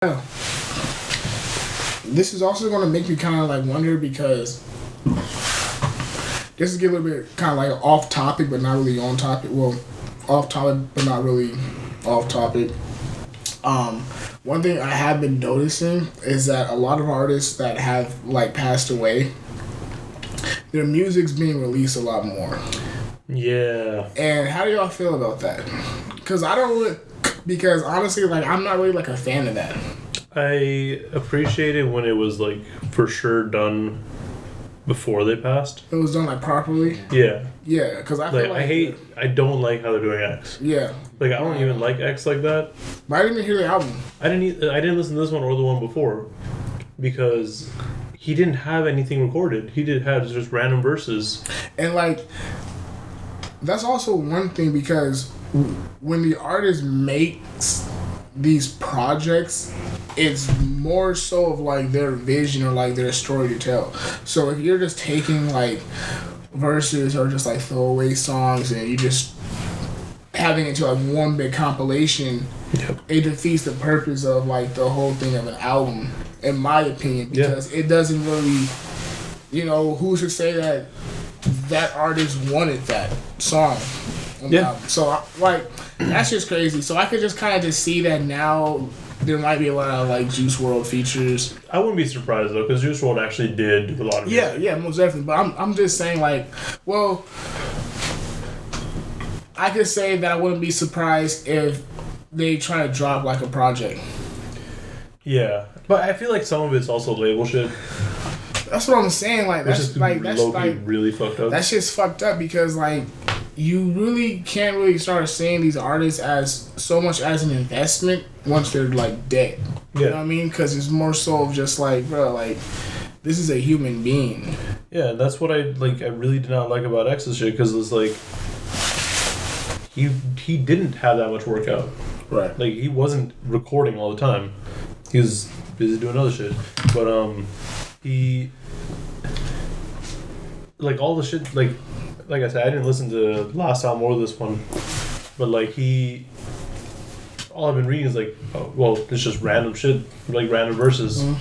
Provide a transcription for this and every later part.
Yeah. This is also going to make me kind of like wonder because this is get a little bit kind of like off topic, but not really on topic. Well, off topic, but not really off topic. One thing I have been noticing is that a lot of artists that have like passed away, their music's being released a lot more. Yeah. And how do y'all feel about that? Because I don't really, because honestly, like I'm not really like a fan of that. I appreciate it when it was like for sure done before they passed. It was done like properly. Yeah. Yeah, because I feel like I don't like how they're doing X. Yeah. Like I don't even like X like that. But I didn't even hear the album. I didn't listen to this one or the one before because he didn't have anything recorded. He did have just random verses. And like that's also one thing because when the artist makes these projects, it's more so of like their vision or like their story to tell. So if you're just taking like verses or just like throwaway songs and you just having it to like one big compilation, it defeats the purpose of like the whole thing of an album, in my opinion, because it doesn't really, who's to say that that artist wanted that song on the album. So like that's just crazy. So I could just kind of just see that now there might be a lot of like Juice WRLD features. I wouldn't be surprised though, because Juice WRLD actually did a lot of music. Yeah, most definitely. But I'm just saying like, well, I could say that I wouldn't be surprised if they try to drop like a project. Yeah, but I feel like some of it's also label shit. That's what I'm saying. Like that's really fucked up. That shit's fucked up because like you really can't really start seeing these artists as so much as an investment once they're like dead. You know what I mean? Because it's more so of just like, bro, like this is a human being. Yeah, that's what I really did not like about X's shit because it's like he didn't have that much work out. Right. Like he wasn't recording all the time. He was busy doing other shit. But he like all the shit like I said, I didn't listen to the last album or this one, but like all I've been reading is like, it's just random shit, like random verses, and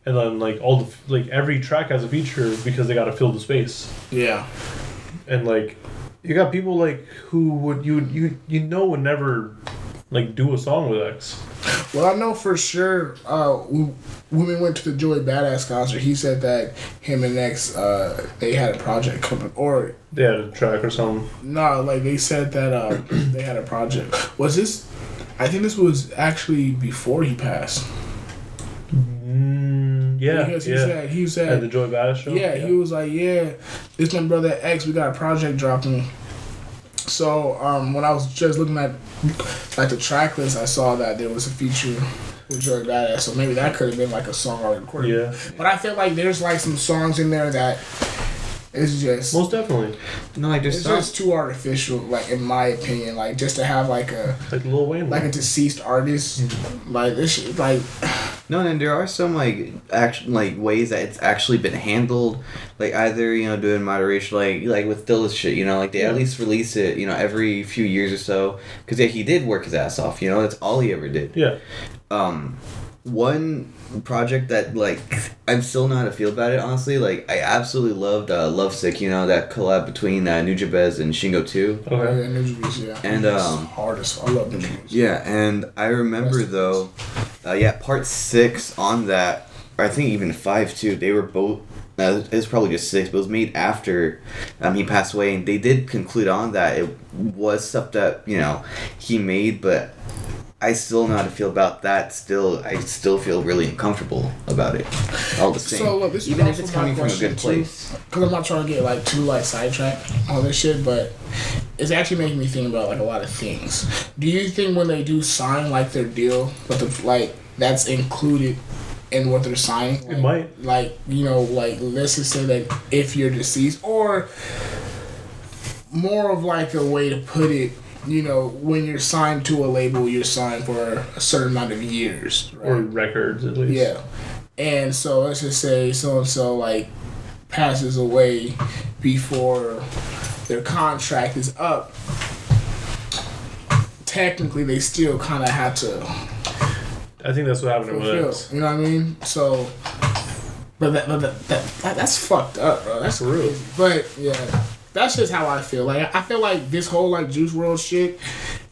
then like all the every track has a feature because they got to fill the space. Yeah, and like you got people like who would would never like do a song with X. Well, I know for sure when we went to the Joey Badass concert, he said that him and X, they had a project coming, or... They had a track or something. No, like they said that they had a project. Was this... I think this was actually before he passed. Yeah, because he said... At the Joey Badass show? Yeah, he was like, this my brother X, we got a project dropping. So when I was just looking at like the track list, I saw that there was a feature with Joey Badass. So maybe that could have been like a song already recorded. Yeah. But I feel like there's like some songs in there that it's just most definitely. No, like it's just too artificial. Like in my opinion, like just to have like Lil Wayne, like a deceased artist, like this shit, like. No, and there are some ways that it's actually been handled, like either doing moderation, like with Dilla's shit, like they at least release it, every few years or so, because he did work his ass off, that's all he ever did. Yeah. One project that I'm still not a feel about it honestly. I absolutely loved Lovesick, that collab between Nujabes and Shingo 2. Okay. Oh, yeah, Nujabes, yeah. And hardest. I love Nujabes. Yeah, and I remember though, part 6 on that, or I think even 5 too. They were both. It was probably just 6, but it was made after he passed away, and they did conclude on that it was stuff that he made, but. I still don't know how to feel about that. I still feel really uncomfortable about it. All the same. So look, this even is if it's coming from a good place. Because I'm not trying to get too sidetracked on this shit, but it's actually making me think about a lot of things. Do you think when they do sign their deal, but that's included in what they're signing? It might. Let's just say that if you're deceased, or more of a way to put it. When you're signed to a label, you're signed for a certain amount of years. Right? Or records, at least. Yeah. And so, let's just say so-and-so, passes away before their contract is up. Technically, they still kind of have to I think that's what happened with fulfill. X. You know what I mean? So, but that's fucked up, bro. That's For real. crazy. But yeah, that's just how I feel. Like I feel like this whole like Juice WRLD shit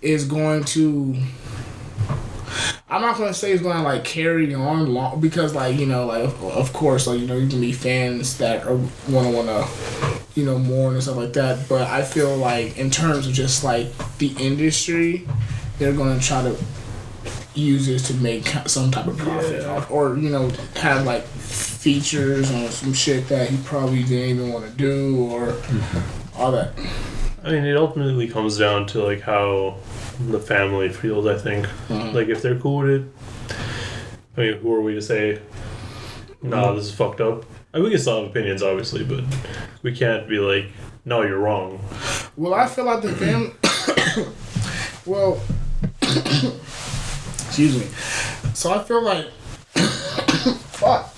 is going to. I'm not gonna say it's gonna like carry on long because like you know like of course like you know you can be fans that are wanna you know mourn and stuff like that, but I feel like in terms of just like the industry, they're gonna try to use this to make some type of profit off, or you know have like features on some shit that he probably didn't even want to do or all that. I mean, it ultimately comes down to like how the family feels. I think, like if they're cool with it. I mean, who are we to say? Nah, this is fucked up. I mean, we can still have opinions, obviously, but we can't be like, no, you're wrong. Well, I feel like the family. Well, excuse me. So I feel like. Fuck.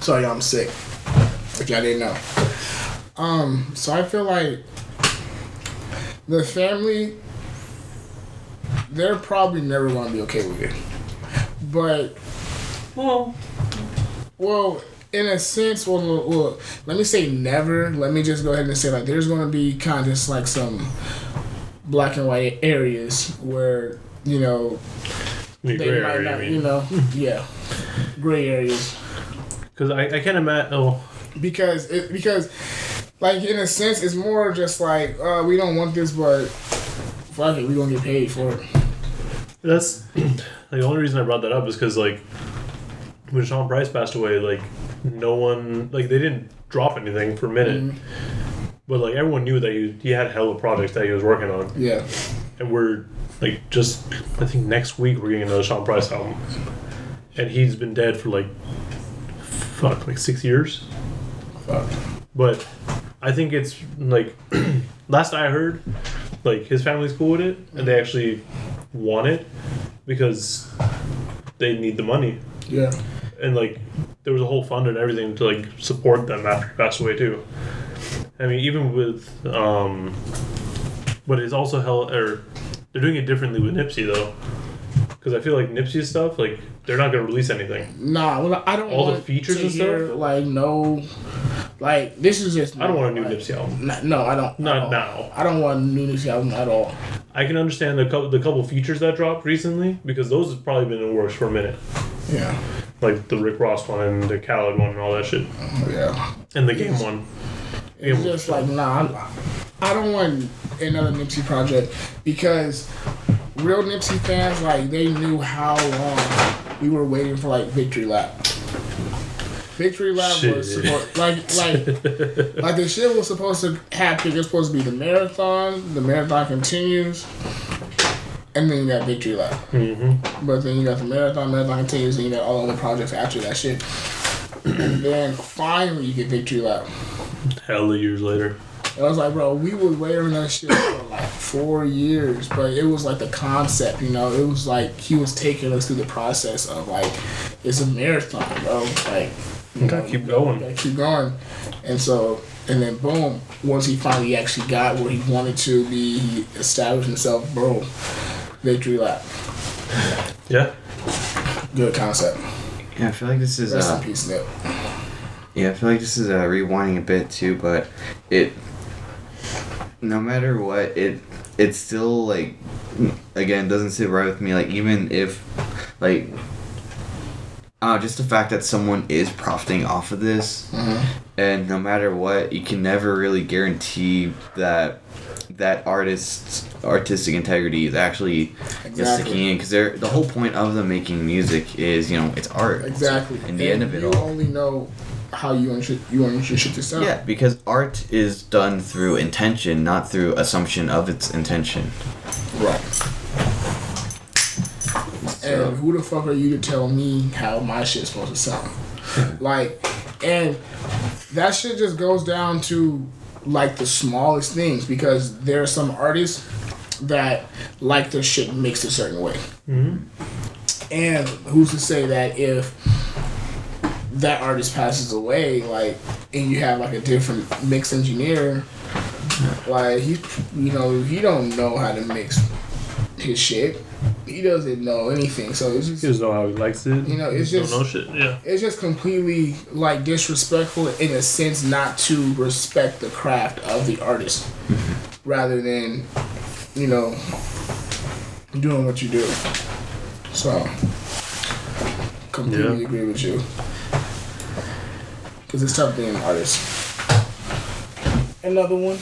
Sorry, I'm sick. If y'all didn't know. So I feel like the family, they're probably never gonna be okay with it. But well, in a sense, well, let me say never. Let me just go ahead and say like there's gonna be kind of just like some black and white areas where you know they gray might area, not, you know, yeah, gray areas. Because I can't imagine. Oh, Because like in a sense it's more just like we don't want this, but fuck it, we gonna get paid for it. that's like the only reason I brought that up is because like when Sean Price passed away, like no one like they didn't drop anything for a minute, but like everyone knew that he had hella projects that he was working on. Yeah. And we're like just I think next week we're getting another Sean Price album, and he's been dead for like 6 years. Fuck. But I think it's like last I heard, like his family's cool with it and they actually want it because they need the money. Yeah. And like there was a whole fund and everything to like support them after he passed away too. I mean, even with but it's also they're doing it differently with Nipsey though, because I feel like Nipsey's stuff like they're not gonna release anything. Nah, well, I don't all want the features to and hear, stuff. like no, like this is just. I don't want a new like, Nipsey album. No, I don't. Not now. I don't want a new Nipsey album at all. I can understand the couple features that dropped recently because those have probably been in the works for a minute. Yeah. Like the Rick Ross one and the Khaled one and all that shit. Yeah. And the Game one. It's just like I don't want another Nipsey project because real Nipsey fans like they knew how long we were waiting for like Victory Lap. Victory Lap Shit. was supposed like the shit was supposed to happen. It was supposed to be the marathon. The marathon continues, and then you got Victory Lap. Mm-hmm. But then you got the marathon continues, and you got all other projects after that shit. And then finally you get Victory Lap. Hella years later. And I was like, bro, we was waiting on that shit for like 4 years, but it was like the concept, you know. It was like he was taking us through the process of like it's a marathon, bro. Like you gotta keep going. Gotta keep going. And then boom, once he finally actually got where he wanted to be, he established himself, bro. Victory Lap. Yeah. Good concept. Yeah, I feel like this is Rest in peace, Nip. Yeah, I feel like this is rewinding a bit too, but no matter what, it still like again doesn't sit right with me. Like even if like just the fact that someone is profiting off of this, and no matter what, you can never really guarantee that artist's artistic integrity is actually sticking in, because the whole point of them making music is it's art. Exactly. In the end of it all, you only know how you want your shit to sound. Yeah, because art is done through intention, not through assumption of its intention. Right. And who the fuck are you to tell me how my shit's supposed to sound? Like, and that shit just goes down to like the smallest things, because there are some artists that like their shit mixed a certain way. Mm-hmm. And who's to say that if that artist passes away, like, and you have like a different mix engineer, like he don't know how to mix his shit. he doesn't know anything. So it's just, He doesn't know how he likes it. You know, it's He just don't know shit. Yeah. It's just completely like disrespectful in a sense not to respect the craft of the artist, rather than, you know, doing what you do. So, completely agree with you. Because it's tough being an artist. Another one.